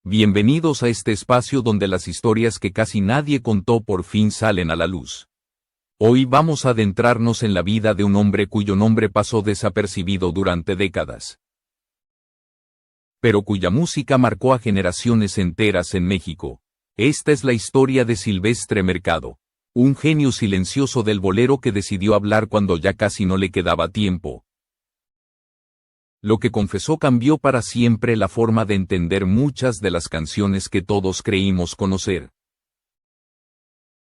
Bienvenidos a este espacio donde las historias que casi nadie contó por fin salen a la luz. Hoy vamos a adentrarnos en la vida de un hombre cuyo nombre pasó desapercibido durante décadas, pero cuya música marcó a generaciones enteras en México. Esta es la historia de Silvestre Mercado, un genio silencioso del bolero que decidió hablar cuando ya casi no le quedaba tiempo. Lo que confesó cambió para siempre la forma de entender muchas de las canciones que todos creímos conocer.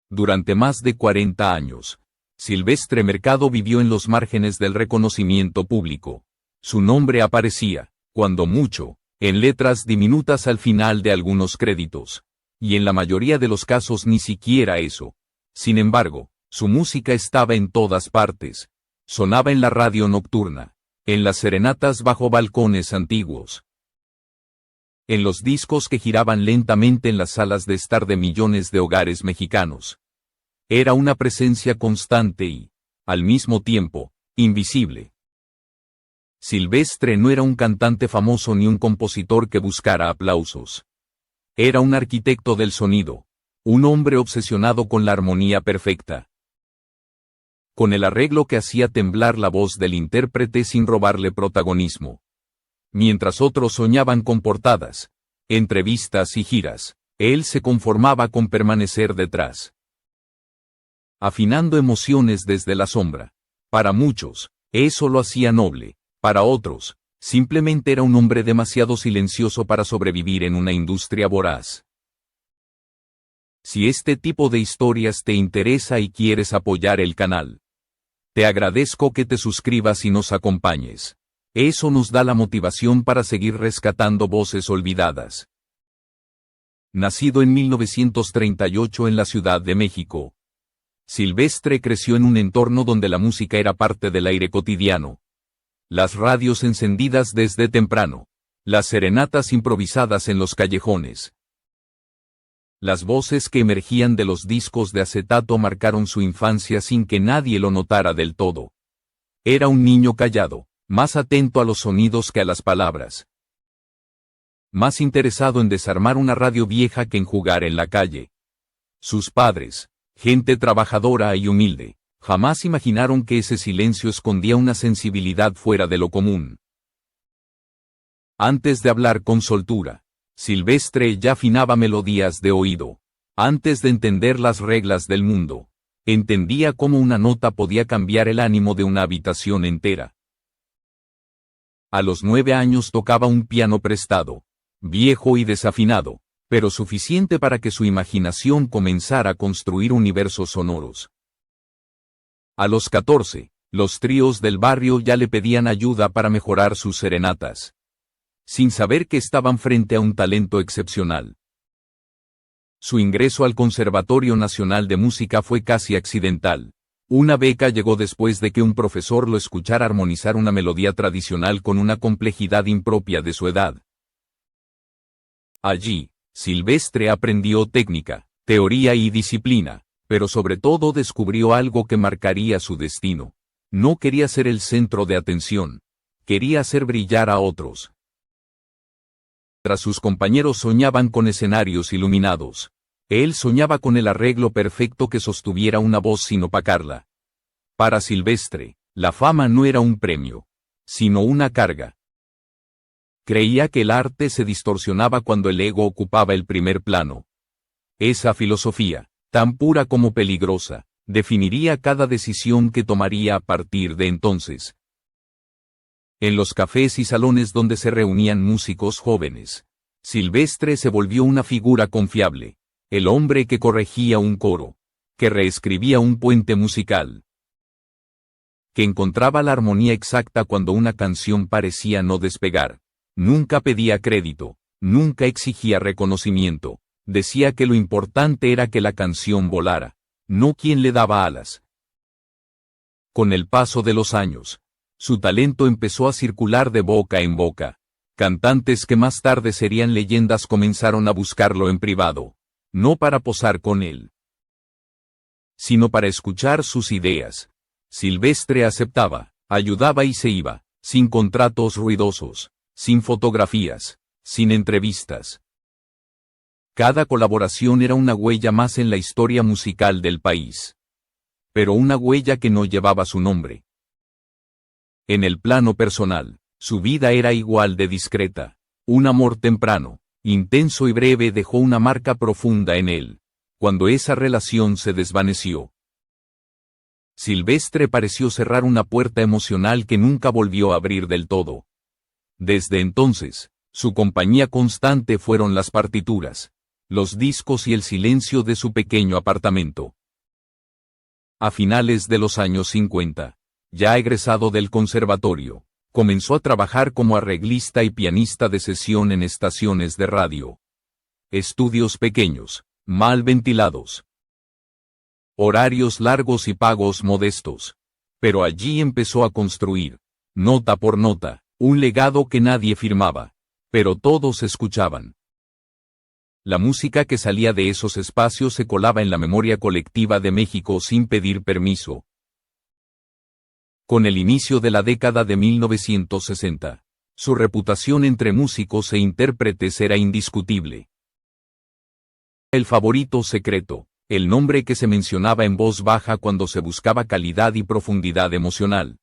Durante más de 40 años, Silvestre Mercado vivió en los márgenes del reconocimiento público. Su nombre aparecía, cuando mucho, en letras diminutas al final de algunos créditos, y en la mayoría de los casos ni siquiera eso. Sin embargo, su música estaba en todas partes. Sonaba en la radio nocturna, en las serenatas bajo balcones antiguos, en los discos que giraban lentamente en las salas de estar de millones de hogares mexicanos. Era una presencia constante y, al mismo tiempo, invisible. Silvestre no era un cantante famoso ni un compositor que buscara aplausos. Era un arquitecto del sonido, un hombre obsesionado con la armonía perfecta, con el arreglo que hacía temblar la voz del intérprete sin robarle protagonismo. Mientras otros soñaban con portadas, entrevistas y giras, él se conformaba con permanecer detrás, afinando emociones desde la sombra. Para muchos, eso lo hacía noble; para otros, simplemente era un hombre demasiado silencioso para sobrevivir en una industria voraz. Si este tipo de historias te interesa y quieres apoyar el canal, te agradezco que te suscribas y nos acompañes. Eso nos da la motivación para seguir rescatando voces olvidadas. Nacido en 1938 en la Ciudad de México, Silvestre creció en un entorno donde la música era parte del aire cotidiano. Las radios encendidas desde temprano, las serenatas improvisadas en los callejones, las voces que emergían de los discos de acetato marcaron su infancia sin que nadie lo notara del todo. Era un niño callado, más atento a los sonidos que a las palabras, más interesado en desarmar una radio vieja que en jugar en la calle. Sus padres, gente trabajadora y humilde, jamás imaginaron que ese silencio escondía una sensibilidad fuera de lo común. Antes de hablar con soltura, Silvestre ya afinaba melodías de oído. Antes de entender las reglas del mundo, entendía cómo una nota podía cambiar el ánimo de una habitación entera. A los 9 años tocaba un piano prestado, viejo y desafinado, pero suficiente para que su imaginación comenzara a construir universos sonoros. A los 14, los tríos del barrio ya le pedían ayuda para mejorar sus serenatas, sin saber que estaban frente a un talento excepcional. Su ingreso al Conservatorio Nacional de Música fue casi accidental. Una beca llegó después de que un profesor lo escuchara armonizar una melodía tradicional con una complejidad impropia de su edad. Allí, Silvestre aprendió técnica, teoría y disciplina, pero sobre todo descubrió algo que marcaría su destino. No quería ser el centro de atención, quería hacer brillar a otros. Tras sus compañeros soñaban con escenarios iluminados, él soñaba con el arreglo perfecto que sostuviera una voz sin opacarla. Para Silvestre, la fama no era un premio, sino una carga. Creía que el arte se distorsionaba cuando el ego ocupaba el primer plano. Esa filosofía, tan pura como peligrosa, definiría cada decisión que tomaría a partir de entonces. En los cafés y salones donde se reunían músicos jóvenes, Silvestre se volvió una figura confiable, el hombre que corregía un coro, que reescribía un puente musical, que encontraba la armonía exacta cuando una canción parecía no despegar. Nunca pedía crédito, nunca exigía reconocimiento, decía que lo importante era que la canción volara, no quien le daba alas. Con el paso de los años, su talento empezó a circular de boca en boca. Cantantes que más tarde serían leyendas comenzaron a buscarlo en privado, no para posar con él, sino para escuchar sus ideas. Silvestre aceptaba, ayudaba y se iba, sin contratos ruidosos, sin fotografías, sin entrevistas. Cada colaboración era una huella más en la historia musical del país. Pero una huella que no llevaba su nombre. En el plano personal, su vida era igual de discreta. Un amor temprano, intenso y breve dejó una marca profunda en él. Cuando esa relación se desvaneció, Silvestre pareció cerrar una puerta emocional que nunca volvió a abrir del todo. Desde entonces, su compañía constante fueron las partituras, los discos y el silencio de su pequeño apartamento. A finales de los años 50, ya egresado del conservatorio, comenzó a trabajar como arreglista y pianista de sesión en estaciones de radio. Estudios pequeños, mal ventilados. Horarios largos y pagos modestos. Pero allí empezó a construir, nota por nota, un legado que nadie firmaba, pero todos escuchaban. La música que salía de esos espacios se colaba en la memoria colectiva de México sin pedir permiso. Con el inicio de la década de 1960, su reputación entre músicos e intérpretes era indiscutible. El favorito secreto, el nombre que se mencionaba en voz baja cuando se buscaba calidad y profundidad emocional.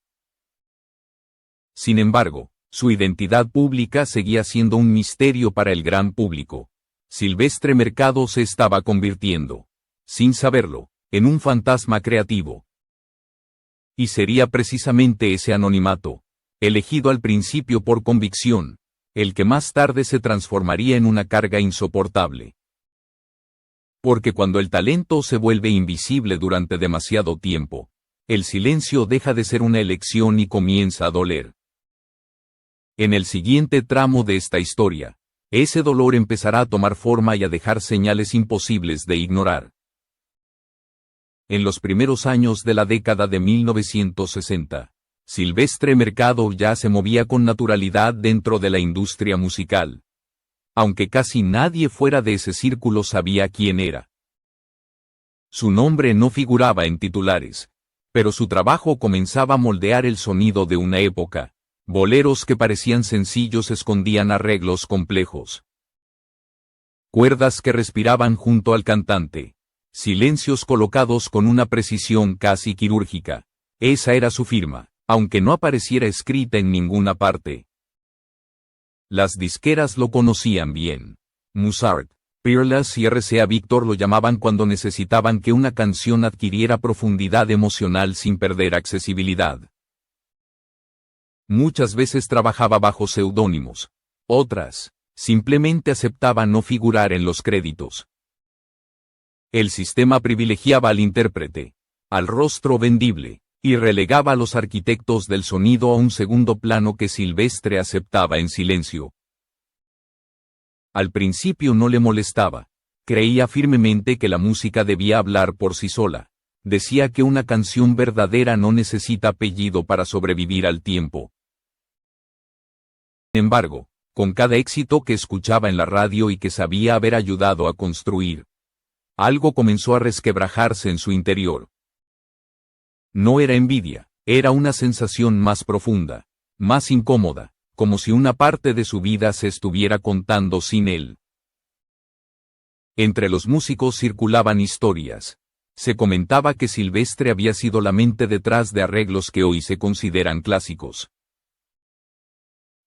Sin embargo, su identidad pública seguía siendo un misterio para el gran público. Silvestre Mercado se estaba convirtiendo, sin saberlo, en un fantasma creativo. Y sería precisamente ese anonimato, elegido al principio por convicción, el que más tarde se transformaría en una carga insoportable. Porque cuando el talento se vuelve invisible durante demasiado tiempo, el silencio deja de ser una elección y comienza a doler. En el siguiente tramo de esta historia, ese dolor empezará a tomar forma y a dejar señales imposibles de ignorar. En los primeros años de la década de 1960, Silvestre Mercado ya se movía con naturalidad dentro de la industria musical. Aunque casi nadie fuera de ese círculo sabía quién era. Su nombre no figuraba en titulares, pero su trabajo comenzaba a moldear el sonido de una época. Boleros que parecían sencillos escondían arreglos complejos. Cuerdas que respiraban junto al cantante. Silencios colocados con una precisión casi quirúrgica. Esa era su firma, aunque no apareciera escrita en ninguna parte. Las disqueras lo conocían bien. Musart, Peerless y RCA Victor lo llamaban cuando necesitaban que una canción adquiriera profundidad emocional sin perder accesibilidad. Muchas veces trabajaba bajo seudónimos. Otras, simplemente aceptaba no figurar en los créditos. El sistema privilegiaba al intérprete, al rostro vendible, y relegaba a los arquitectos del sonido a un segundo plano que Silvestre aceptaba en silencio. Al principio no le molestaba. Creía firmemente que la música debía hablar por sí sola. Decía que una canción verdadera no necesita apellido para sobrevivir al tiempo. Sin embargo, con cada éxito que escuchaba en la radio y que sabía haber ayudado a construir, algo comenzó a resquebrajarse en su interior. No era envidia, era una sensación más profunda, más incómoda, como si una parte de su vida se estuviera contando sin él. Entre los músicos circulaban historias. Se comentaba que Silvestre había sido la mente detrás de arreglos que hoy se consideran clásicos.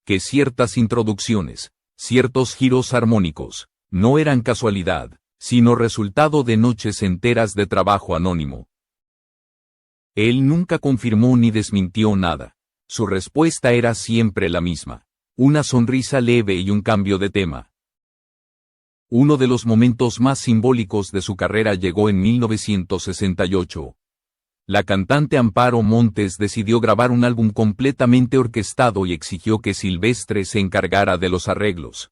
Que ciertas introducciones, ciertos giros armónicos, no eran casualidad, sino resultado de noches enteras de trabajo anónimo. Él nunca confirmó ni desmintió nada. Su respuesta era siempre la misma. Una sonrisa leve y un cambio de tema. Uno de los momentos más simbólicos de su carrera llegó en 1968. La cantante Amparo Montes decidió grabar un álbum completamente orquestado y exigió que Silvestre se encargara de los arreglos.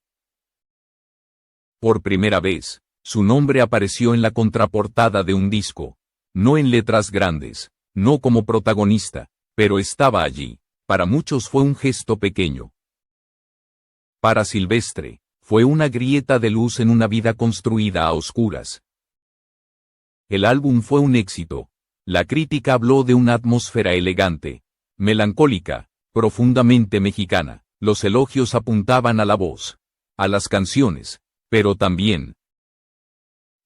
Por primera vez, su nombre apareció en la contraportada de un disco. No en letras grandes, no como protagonista, pero estaba allí. Para muchos fue un gesto pequeño. Para Silvestre, fue una grieta de luz en una vida construida a oscuras. El álbum fue un éxito. La crítica habló de una atmósfera elegante, melancólica, profundamente mexicana. Los elogios apuntaban a la voz, a las canciones, pero también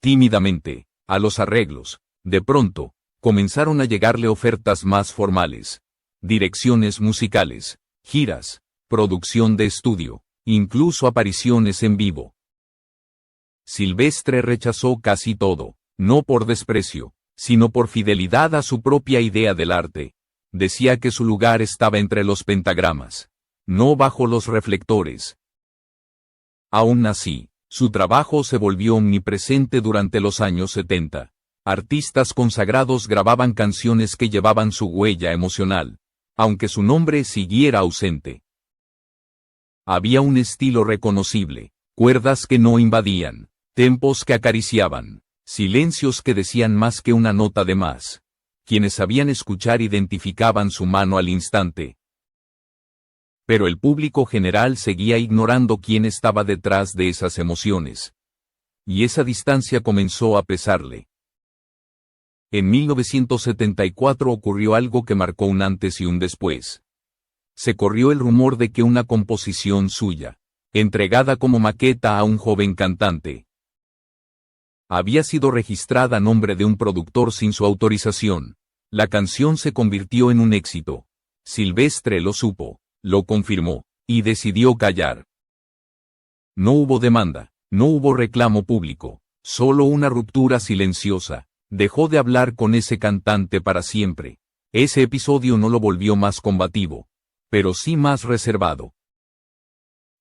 Tímidamente, a los arreglos. De pronto, comenzaron a llegarle ofertas más formales. Direcciones musicales, giras, producción de estudio, incluso apariciones en vivo. Silvestre rechazó casi todo, no por desprecio, sino por fidelidad a su propia idea del arte. Decía que su lugar estaba entre los pentagramas, no bajo los reflectores. Aún así, su trabajo se volvió omnipresente durante los años 70. Artistas consagrados grababan canciones que llevaban su huella emocional, aunque su nombre siguiera ausente. Había un estilo reconocible, cuerdas que no invadían, tempos que acariciaban, silencios que decían más que una nota de más. Quienes sabían escuchar identificaban su mano al instante. Pero el público general seguía ignorando quién estaba detrás de esas emociones. Y esa distancia comenzó a pesarle. En 1974 ocurrió algo que marcó un antes y un después. Se corrió el rumor de que una composición suya, entregada como maqueta a un joven cantante, había sido registrada a nombre de un productor sin su autorización. La canción se convirtió en un éxito. Silvestre lo supo, lo confirmó, y decidió callar. No hubo demanda, no hubo reclamo público, solo una ruptura silenciosa. Dejó de hablar con ese cantante para siempre. Ese episodio no lo volvió más combativo, pero sí más reservado.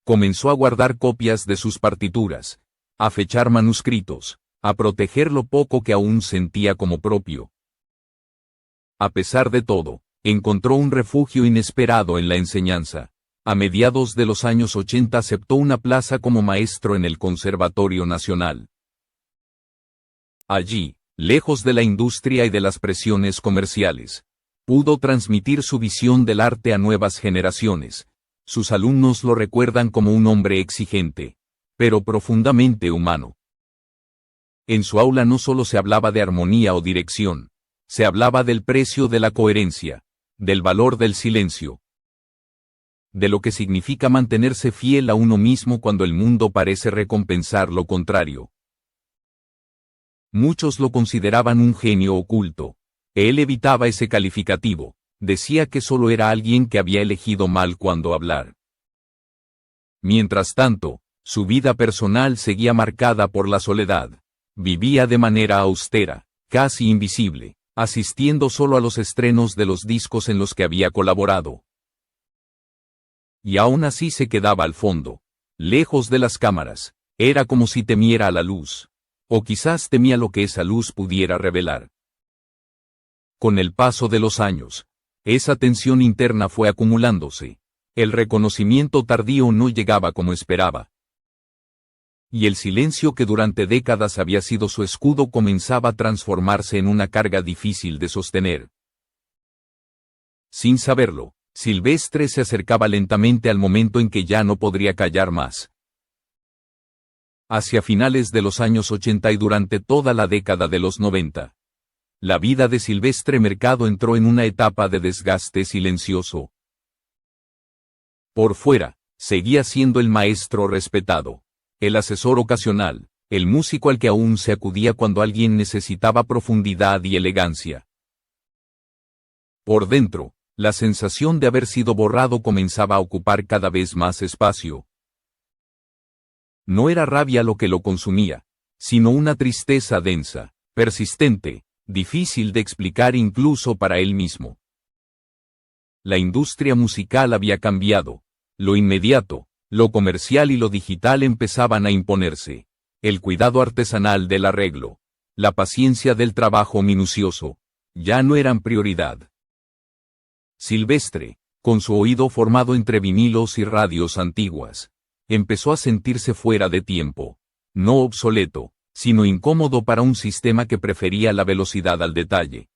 Comenzó a guardar copias de sus partituras, a fechar manuscritos, a proteger lo poco que aún sentía como propio. A pesar de todo, encontró un refugio inesperado en la enseñanza. A mediados de los años 80 aceptó una plaza como maestro en el Conservatorio Nacional. Allí, lejos de la industria y de las presiones comerciales, pudo transmitir su visión del arte a nuevas generaciones. Sus alumnos lo recuerdan como un hombre exigente, pero profundamente humano. En su aula no solo se hablaba de armonía o dirección, se hablaba del precio de la coherencia, del valor del silencio, de lo que significa mantenerse fiel a uno mismo cuando el mundo parece recompensar lo contrario. Muchos lo consideraban un genio oculto. Él evitaba ese calificativo, decía que solo era alguien que había elegido mal cuando hablar. Mientras tanto, su vida personal seguía marcada por la soledad. Vivía de manera austera, casi invisible, asistiendo solo a los estrenos de los discos en los que había colaborado. Y aún así se quedaba al fondo, lejos de las cámaras. Era como si temiera a la luz. O quizás temía lo que esa luz pudiera revelar. Con el paso de los años, esa tensión interna fue acumulándose. El reconocimiento tardío no llegaba como esperaba. Y el silencio que durante décadas había sido su escudo comenzaba a transformarse en una carga difícil de sostener. Sin saberlo, Silvestre se acercaba lentamente al momento en que ya no podría callar más. Hacia finales de los años 80 y durante toda la década de los 90. La vida de Silvestre Mercado entró en una etapa de desgaste silencioso. Por fuera, seguía siendo el maestro respetado, el asesor ocasional, el músico al que aún se acudía cuando alguien necesitaba profundidad y elegancia. Por dentro, la sensación de haber sido borrado comenzaba a ocupar cada vez más espacio. No era rabia lo que lo consumía, sino una tristeza densa, persistente, difícil de explicar incluso para él mismo. La industria musical había cambiado. Lo inmediato, lo comercial y lo digital empezaban a imponerse. El cuidado artesanal del arreglo, la paciencia del trabajo minucioso, ya no eran prioridad. Silvestre, con su oído formado entre vinilos y radios antiguas, empezó a sentirse fuera de tiempo, no obsoleto, sino incómodo para un sistema que prefería la velocidad al detalle.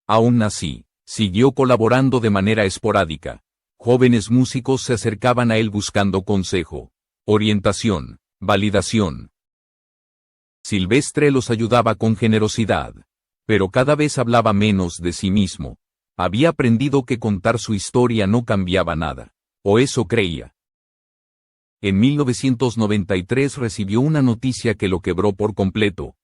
Aún así, siguió colaborando de manera esporádica. Jóvenes músicos se acercaban a él buscando consejo, orientación, validación. Silvestre los ayudaba con generosidad, pero cada vez hablaba menos de sí mismo. Había aprendido que contar su historia no cambiaba nada, o eso creía. En 1993 recibió una noticia que lo quebró por completo.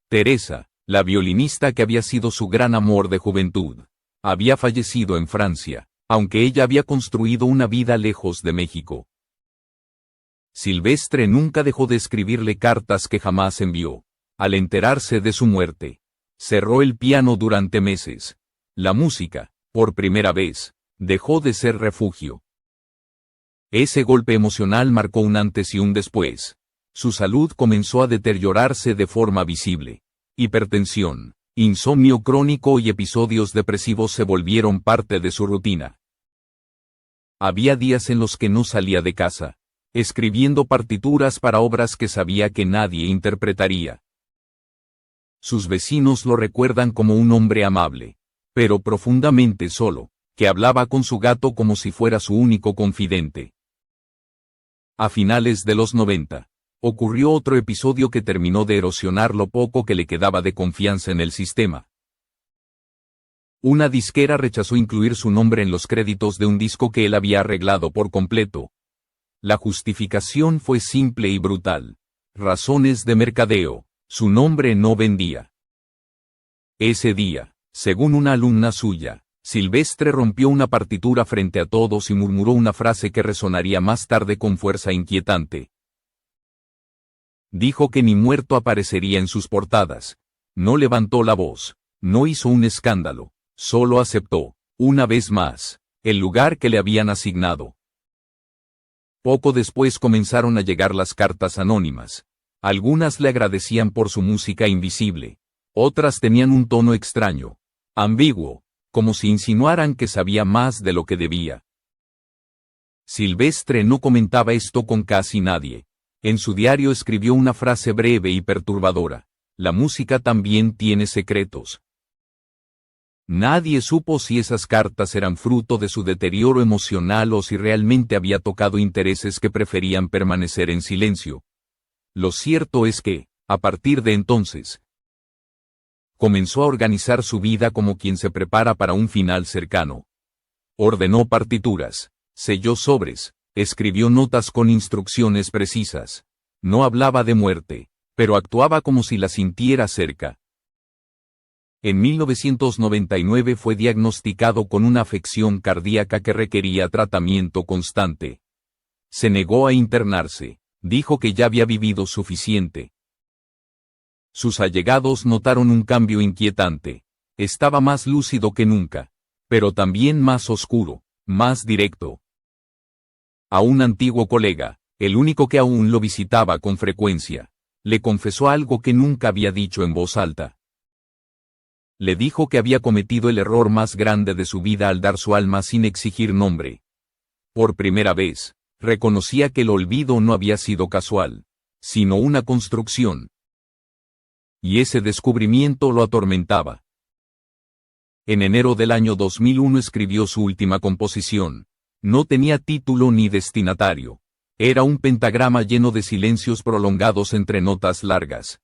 Teresa, la violinista que había sido su gran amor de juventud, había fallecido en Francia, aunque ella había construido una vida lejos de México. Silvestre nunca dejó de escribirle cartas que jamás envió. Al enterarse de su muerte, cerró el piano durante meses. La música, por primera vez, dejó de ser refugio. Ese golpe emocional marcó un antes y un después. Su salud comenzó a deteriorarse de forma visible. Hipertensión, insomnio crónico y episodios depresivos se volvieron parte de su rutina. Había días en los que no salía de casa, escribiendo partituras para obras que sabía que nadie interpretaría. Sus vecinos lo recuerdan como un hombre amable, pero profundamente solo, que hablaba con su gato como si fuera su único confidente. A finales de los 90, ocurrió otro episodio que terminó de erosionar lo poco que le quedaba de confianza en el sistema. Una disquera rechazó incluir su nombre en los créditos de un disco que él había arreglado por completo. La justificación fue simple y brutal. Razones de mercadeo. Su nombre no vendía. Ese día, según una alumna suya, Silvestre rompió una partitura frente a todos y murmuró una frase que resonaría más tarde con fuerza inquietante. Dijo que ni muerto aparecería en sus portadas. No levantó la voz, no hizo un escándalo, solo aceptó, una vez más, el lugar que le habían asignado. Poco después comenzaron a llegar las cartas anónimas. Algunas le agradecían por su música invisible. Otras tenían un tono extraño, ambiguo, como si insinuaran que sabía más de lo que debía. Silvestre no comentaba esto con casi nadie. En su diario escribió una frase breve y perturbadora: la música también tiene secretos. Nadie supo si esas cartas eran fruto de su deterioro emocional o si realmente había tocado intereses que preferían permanecer en silencio. Lo cierto es que, a partir de entonces, comenzó a organizar su vida como quien se prepara para un final cercano. Ordenó partituras, selló sobres, escribió notas con instrucciones precisas. No hablaba de muerte, pero actuaba como si la sintiera cerca. En 1999 fue diagnosticado con una afección cardíaca que requería tratamiento constante. Se negó a internarse, dijo que ya había vivido suficiente. Sus allegados notaron un cambio inquietante. Estaba más lúcido que nunca, pero también más oscuro, más directo. A un antiguo colega, el único que aún lo visitaba con frecuencia, le confesó algo que nunca había dicho en voz alta. Le dijo que había cometido el error más grande de su vida al dar su alma sin exigir nombre. Por primera vez, reconocía que el olvido no había sido casual, sino una construcción. Y ese descubrimiento lo atormentaba. En enero del año 2001 escribió su última composición. No tenía título ni destinatario. Era un pentagrama lleno de silencios prolongados entre notas largas.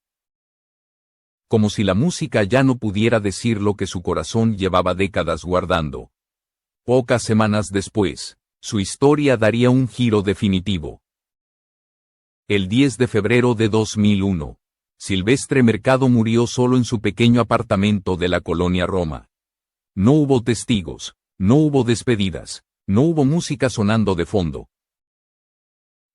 Como si la música ya no pudiera decir lo que su corazón llevaba décadas guardando. Pocas semanas después, su historia daría un giro definitivo. El 10 de febrero de 2001, Silvestre Mercado murió solo en su pequeño apartamento de la colonia Roma. No hubo testigos, no hubo despedidas, no hubo música sonando de fondo.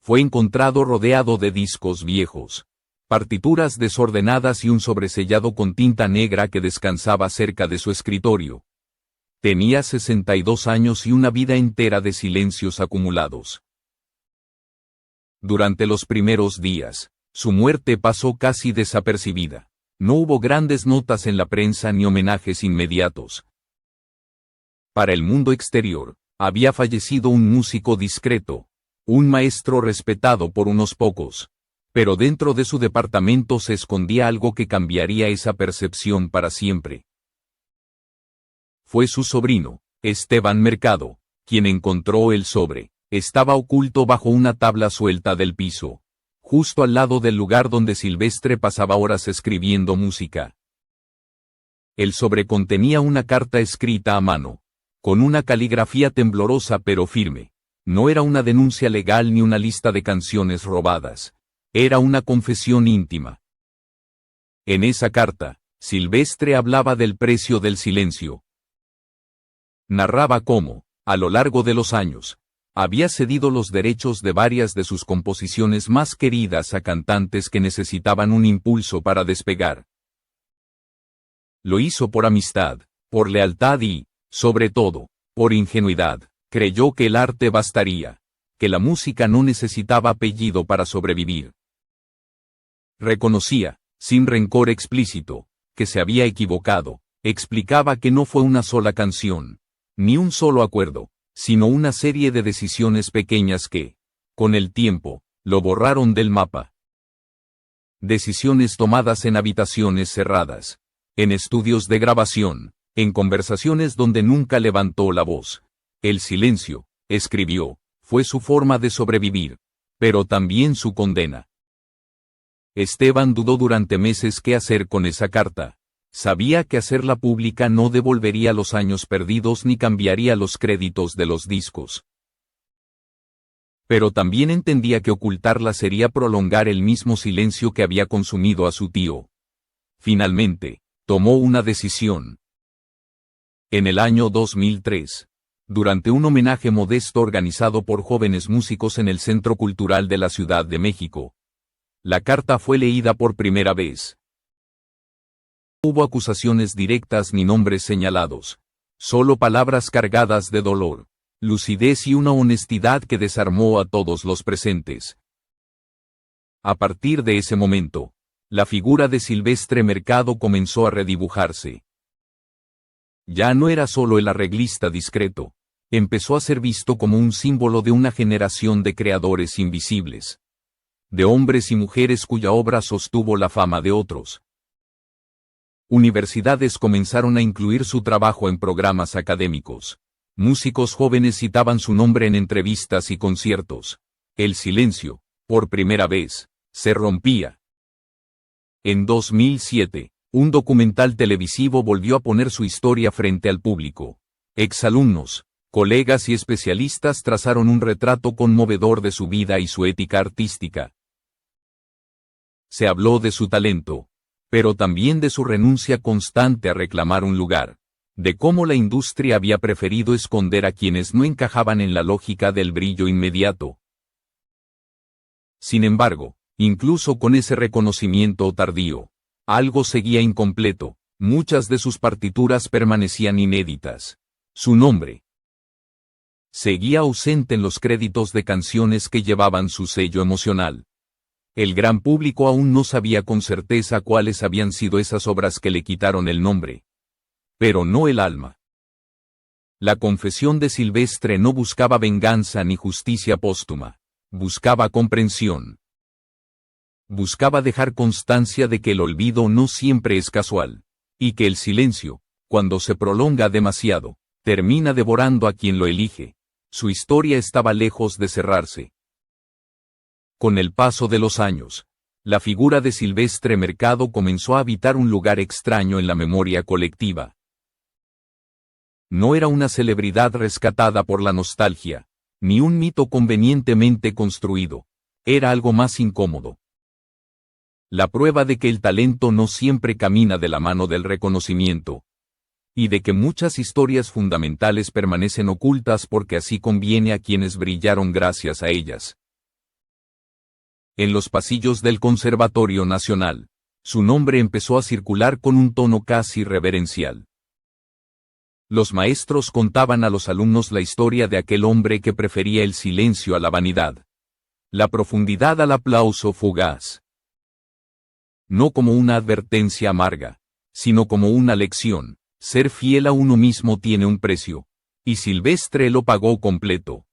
Fue encontrado rodeado de discos viejos, partituras desordenadas y un sobresellado con tinta negra que descansaba cerca de su escritorio. Tenía 62 años y una vida entera de silencios acumulados. Durante los primeros días, su muerte pasó casi desapercibida. No hubo grandes notas en la prensa ni homenajes inmediatos. Para el mundo exterior, había fallecido un músico discreto, un maestro respetado por unos pocos. Pero dentro de su departamento se escondía algo que cambiaría esa percepción para siempre. Fue su sobrino, Esteban Mercado, quien encontró el sobre. Estaba oculto bajo una tabla suelta del piso, justo al lado del lugar donde Silvestre pasaba horas escribiendo música. El sobre contenía una carta escrita a mano, con una caligrafía temblorosa pero firme. No era una denuncia legal ni una lista de canciones robadas. Era una confesión íntima. En esa carta, Silvestre hablaba del precio del silencio. Narraba cómo, a lo largo de los años, había cedido los derechos de varias de sus composiciones más queridas a cantantes que necesitaban un impulso para despegar. Lo hizo por amistad, por lealtad y, sobre todo, por ingenuidad. Creyó que el arte bastaría, que la música no necesitaba apellido para sobrevivir. Reconocía, sin rencor explícito, que se había equivocado. Explicaba que no fue una sola canción, ni un solo acuerdo, sino una serie de decisiones pequeñas que, con el tiempo, lo borraron del mapa. Decisiones tomadas en habitaciones cerradas, en estudios de grabación, en conversaciones donde nunca levantó la voz. El silencio, escribió, fue su forma de sobrevivir, pero también su condena. Esteban dudó durante meses qué hacer con esa carta. Sabía que hacerla pública no devolvería los años perdidos ni cambiaría los créditos de los discos. Pero también entendía que ocultarla sería prolongar el mismo silencio que había consumido a su tío. Finalmente, tomó una decisión. En el año 2003, durante un homenaje modesto organizado por jóvenes músicos en el Centro Cultural de la Ciudad de México, la carta fue leída por primera vez. No hubo acusaciones directas ni nombres señalados, solo palabras cargadas de dolor, lucidez y una honestidad que desarmó a todos los presentes. A partir de ese momento, la figura de Silvestre Mercado comenzó a redibujarse. Ya no era solo el arreglista discreto, empezó a ser visto como un símbolo de una generación de creadores invisibles. De hombres y mujeres cuya obra sostuvo la fama de otros. Universidades comenzaron a incluir su trabajo en programas académicos. Músicos jóvenes citaban su nombre en entrevistas y conciertos. El silencio, por primera vez, se rompía. En 2007, un documental televisivo volvió a poner su historia frente al público. Exalumnos, colegas y especialistas trazaron un retrato conmovedor de su vida y su ética artística. Se habló de su talento, pero también de su renuncia constante a reclamar un lugar, de cómo la industria había preferido esconder a quienes no encajaban en la lógica del brillo inmediato. Sin embargo, incluso con ese reconocimiento tardío, algo seguía incompleto, muchas de sus partituras permanecían inéditas. Su nombre seguía ausente en los créditos de canciones que llevaban su sello emocional. El gran público aún no sabía con certeza cuáles habían sido esas obras que le quitaron el nombre. Pero no el alma. La confesión de Silvestre no buscaba venganza ni justicia póstuma. Buscaba comprensión. Buscaba dejar constancia de que el olvido no siempre es casual, y que el silencio, cuando se prolonga demasiado, termina devorando a quien lo elige. Su historia estaba lejos de cerrarse. Con el paso de los años, la figura de Silvestre Mercado comenzó a habitar un lugar extraño en la memoria colectiva. No era una celebridad rescatada por la nostalgia, ni un mito convenientemente construido. Era algo más incómodo. La prueba de que el talento no siempre camina de la mano del reconocimiento, y de que muchas historias fundamentales permanecen ocultas porque así conviene a quienes brillaron gracias a ellas. En los pasillos del Conservatorio Nacional, su nombre empezó a circular con un tono casi reverencial. Los maestros contaban a los alumnos la historia de aquel hombre que prefería el silencio a la vanidad, la profundidad al aplauso fugaz. No como una advertencia amarga, sino como una lección. Ser fiel a uno mismo tiene un precio, y Silvestre lo pagó completo.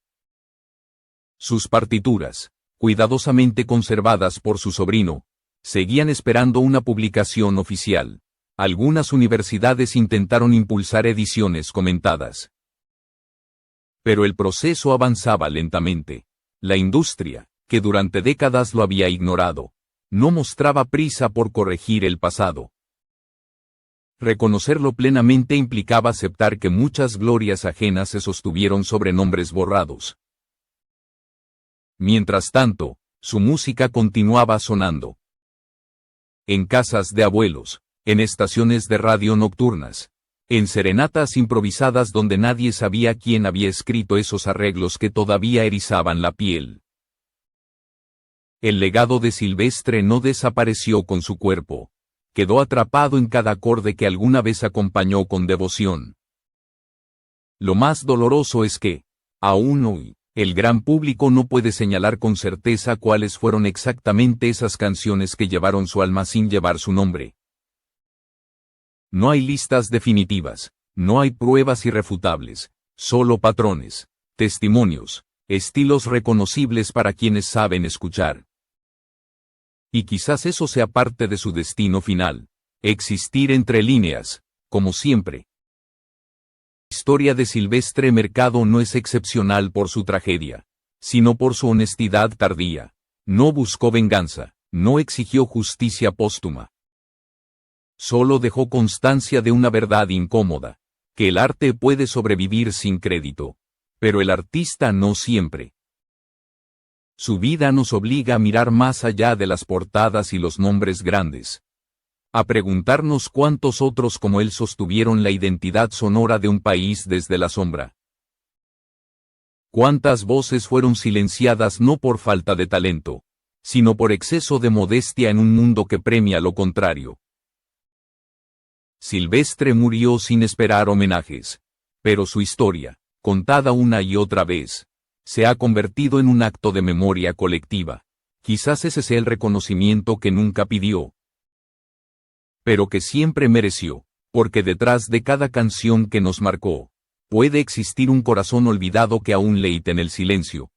Sus partituras, cuidadosamente conservadas por su sobrino, seguían esperando una publicación oficial. Algunas universidades intentaron impulsar ediciones comentadas. Pero el proceso avanzaba lentamente. La industria, que durante décadas lo había ignorado, no mostraba prisa por corregir el pasado. Reconocerlo plenamente implicaba aceptar que muchas glorias ajenas se sostuvieron sobre nombres borrados. Mientras tanto, su música continuaba sonando. En casas de abuelos, en estaciones de radio nocturnas, en serenatas improvisadas donde nadie sabía quién había escrito esos arreglos que todavía erizaban la piel. El legado de Silvestre no desapareció con su cuerpo. Quedó atrapado en cada acorde que alguna vez acompañó con devoción. Lo más doloroso es que, aún hoy, el gran público no puede señalar con certeza cuáles fueron exactamente esas canciones que llevaron su alma sin llevar su nombre. No hay listas definitivas, no hay pruebas irrefutables, solo patrones, testimonios, estilos reconocibles para quienes saben escuchar. Y quizás eso sea parte de su destino final, existir entre líneas, como siempre. La historia de Silvestre Mercado no es excepcional por su tragedia, sino por su honestidad tardía. No buscó venganza, no exigió justicia póstuma. Solo dejó constancia de una verdad incómoda, que el arte puede sobrevivir sin crédito, pero el artista no siempre. Su vida nos obliga a mirar más allá de las portadas y los nombres grandes. A preguntarnos cuántos otros como él sostuvieron la identidad sonora de un país desde la sombra. Cuántas voces fueron silenciadas no por falta de talento, sino por exceso de modestia en un mundo que premia lo contrario. Silvestre murió sin esperar homenajes, pero su historia, contada una y otra vez, se ha convertido en un acto de memoria colectiva. Quizás ese sea el reconocimiento que nunca pidió, pero que siempre mereció, porque detrás de cada canción que nos marcó, puede existir un corazón olvidado que aún leita en el silencio.